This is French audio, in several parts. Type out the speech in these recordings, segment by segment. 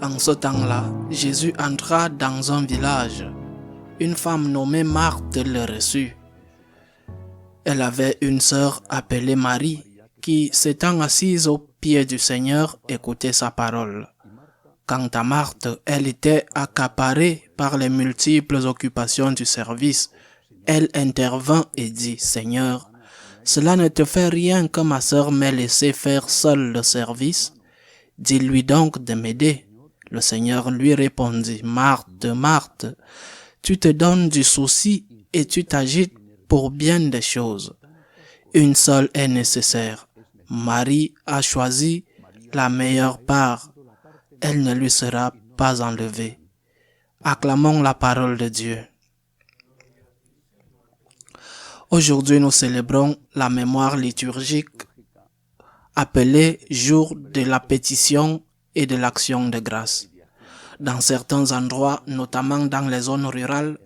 En ce temps-là, Jésus entra dans un village. Une femme nommée Marthe le reçut. Elle avait une sœur appelée Marie qui, s'étant assise aux pieds du Seigneur, écoutait sa parole. Quant à Marthe, elle était accaparée par les multiples occupations du service. Elle intervint et dit, « Seigneur, cela ne te fait rien que ma sœur m'ait laissé faire seule le service? Dis-lui donc de m'aider. » Le Seigneur lui répondit, « Marthe, Marthe, tu te donnes du souci et tu t'agites pour bien des choses. Une seule est nécessaire. Marie a choisi la meilleure part. Elle ne lui sera pas enlevée. » Acclamons la parole de Dieu. Aujourd'hui, nous célébrons la mémoire liturgique appelée Jour de la pétition et de l'action de grâce. Dans certains endroits, notamment dans les zones rurales,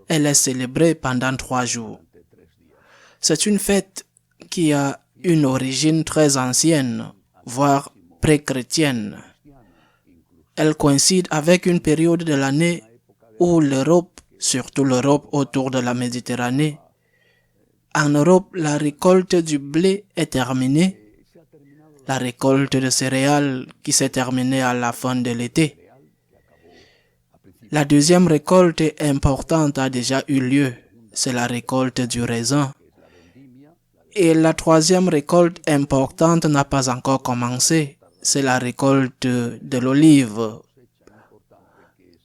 elle est célébrée pendant 3 jours. C'est une fête qui a une origine très ancienne, voire pré-chrétienne. Elle coïncide avec une période de l'année où l'Europe, surtout l'Europe autour de la Méditerranée, en Europe, la récolte du blé est terminée, la récolte de céréales qui s'est terminée à la fin de l'été. La deuxième récolte importante a déjà eu lieu, c'est la récolte du raisin. Et la troisième récolte importante n'a pas encore commencé, c'est la récolte de l'olive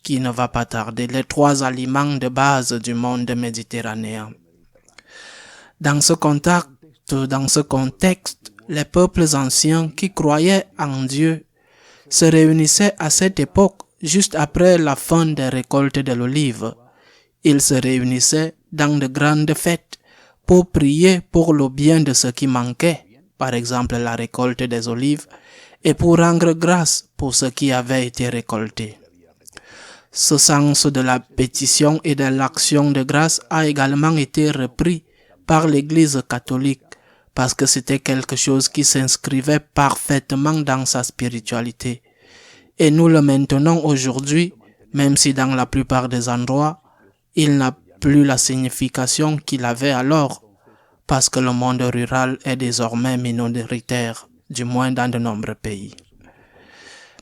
qui ne va pas tarder, les 3 aliments de base du monde méditerranéen. Dans ce contexte, les peuples anciens qui croyaient en Dieu se réunissaient à cette époque juste après la fin des récoltes de l'olive. Ils se réunissaient dans de grandes fêtes pour prier pour le bien de ce qui manquait, par exemple la récolte des olives, et pour rendre grâce pour ce qui avait été récolté. Ce sens de la pétition et de l'action de grâce a également été repris par l'Église catholique parce que c'était quelque chose qui s'inscrivait parfaitement dans sa spiritualité. Et nous le maintenons aujourd'hui, même si dans la plupart des endroits, il n'a plus la signification qu'il avait alors, parce que le monde rural est désormais minoritaire, du moins dans de nombreux pays.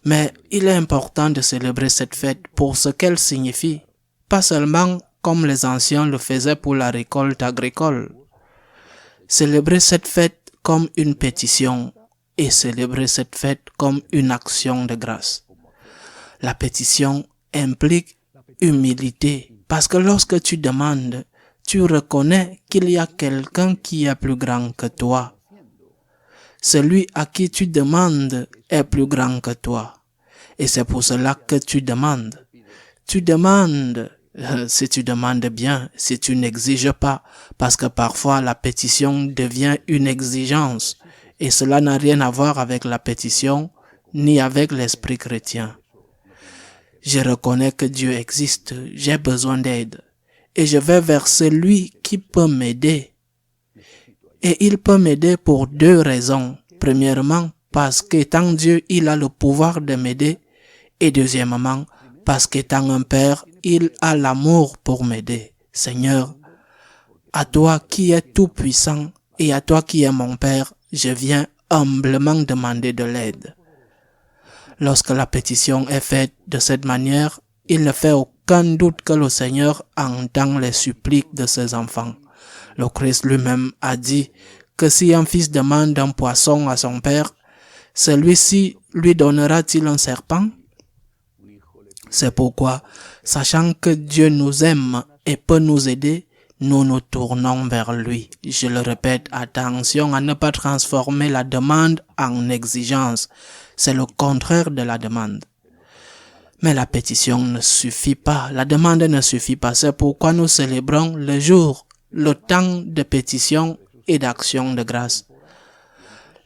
Mais il est important de célébrer cette fête pour ce qu'elle signifie, pas seulement comme les anciens le faisaient pour la récolte agricole. Célébrer cette fête comme une pétition et célébrer cette fête comme une action de grâce. La pétition implique humilité, parce que lorsque tu demandes, tu reconnais qu'il y a quelqu'un qui est plus grand que toi. Celui à qui tu demandes est plus grand que toi. Et c'est pour cela que tu demandes. Tu demandes, si tu demandes bien, si tu n'exiges pas, parce que parfois la pétition devient une exigence, et cela n'a rien à voir avec la pétition, ni avec l'esprit chrétien. Je reconnais que Dieu existe, j'ai besoin d'aide, et je vais vers celui qui peut m'aider. Et il peut m'aider pour 2 raisons. Premièrement, parce qu'étant Dieu, il a le pouvoir de m'aider, et deuxièmement, parce qu'étant un Père, il a l'amour pour m'aider. Seigneur, à toi qui es tout puissant et à toi qui es mon Père, je viens humblement demander de l'aide. Lorsque la pétition est faite de cette manière, il ne fait aucun doute que le Seigneur entend les suppliques de ses enfants. Le Christ lui-même a dit que si un fils demande un poisson à son Père, celui-ci lui donnera-t-il un serpent? C'est pourquoi, sachant que Dieu nous aime et peut nous aider, nous nous tournons vers lui. Je le répète, attention à ne pas transformer la demande en exigence. C'est le contraire de la demande. Mais la pétition ne suffit pas, la demande ne suffit pas. C'est pourquoi nous célébrons le jour, le temps de pétition et d'action de grâce.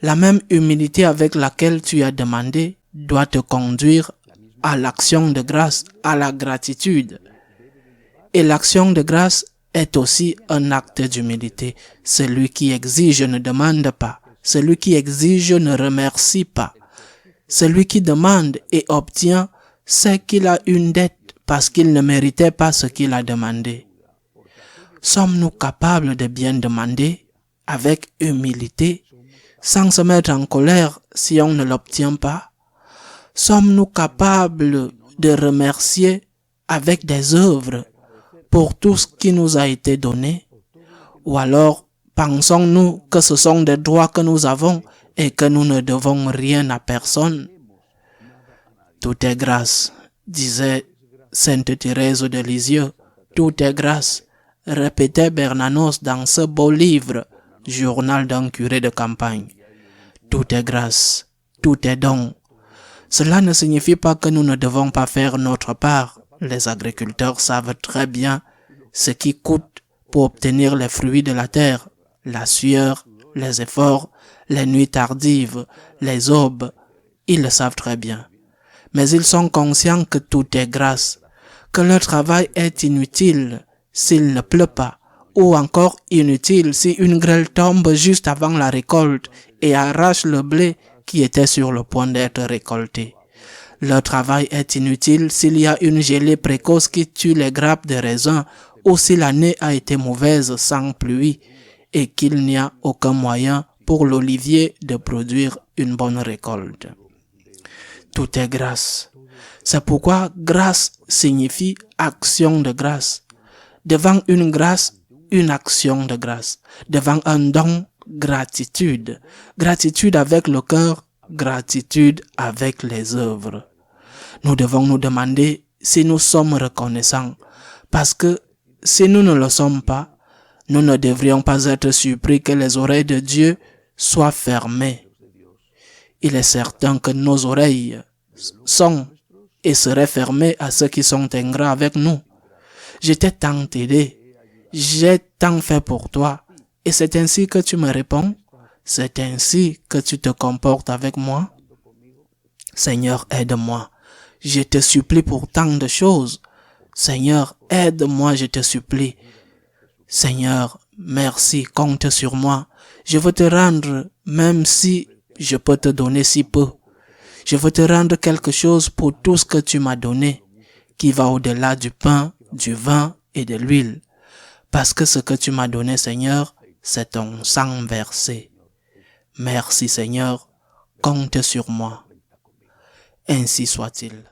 La même humilité avec laquelle tu as demandé doit te conduire à l'action de grâce, à la gratitude. Et l'action de grâce est aussi un acte d'humilité. Celui qui exige ne demande pas. Celui qui exige ne remercie pas. Celui qui demande et obtient c'est qu'il a une dette parce qu'il ne méritait pas ce qu'il a demandé. Sommes-nous capables de bien demander avec humilité, sans se mettre en colère si on ne l'obtient pas? Sommes-nous capables de remercier avec des œuvres pour tout ce qui nous a été donné? Ou alors, pensons-nous que ce sont des droits que nous avons et que nous ne devons rien à personne? Tout est grâce, disait Sainte Thérèse de Lisieux. Tout est grâce, répétait Bernanos dans ce beau livre, Journal d'un curé de campagne. Tout est grâce, tout est don. Cela ne signifie pas que nous ne devons pas faire notre part. Les agriculteurs savent très bien ce qui coûte pour obtenir les fruits de la terre, la sueur, les efforts, les nuits tardives, les aubes. Ils le savent très bien. Mais ils sont conscients que tout est grâce, que leur travail est inutile s'il ne pleut pas, ou encore inutile si une grêle tombe juste avant la récolte et arrache le blé qui était sur le point d'être récolté. Leur travail est inutile s'il y a une gelée précoce qui tue les grappes de raisin ou si l'année a été mauvaise sans pluie et qu'il n'y a aucun moyen pour l'olivier de produire une bonne récolte. Tout est grâce. C'est pourquoi grâce signifie action de grâce. Devant une grâce, une action de grâce. Devant un don, gratitude. Gratitude avec le cœur, gratitude avec les œuvres. Nous devons nous demander si nous sommes reconnaissants, parce que si nous ne le sommes pas, nous ne devrions pas être surpris que les oreilles de Dieu soient fermées. Il est certain que nos oreilles sont et seraient fermées à ceux qui sont ingrats avec nous. Je t'ai tant aidé, j'ai tant fait pour toi, et c'est ainsi que tu me réponds, c'est ainsi que tu te comportes avec moi. Seigneur, aide-moi, je te supplie pour tant de choses. Seigneur, aide-moi, je te supplie. Seigneur, merci, compte sur moi. Je veux te rendre, même si je peux te donner si peu. Je veux te rendre quelque chose pour tout ce que tu m'as donné, qui va au-delà du pain, du vin et de l'huile. Parce que ce que tu m'as donné, Seigneur, c'est ton sang versé. Merci, Seigneur, compte sur moi. Ainsi soit-il.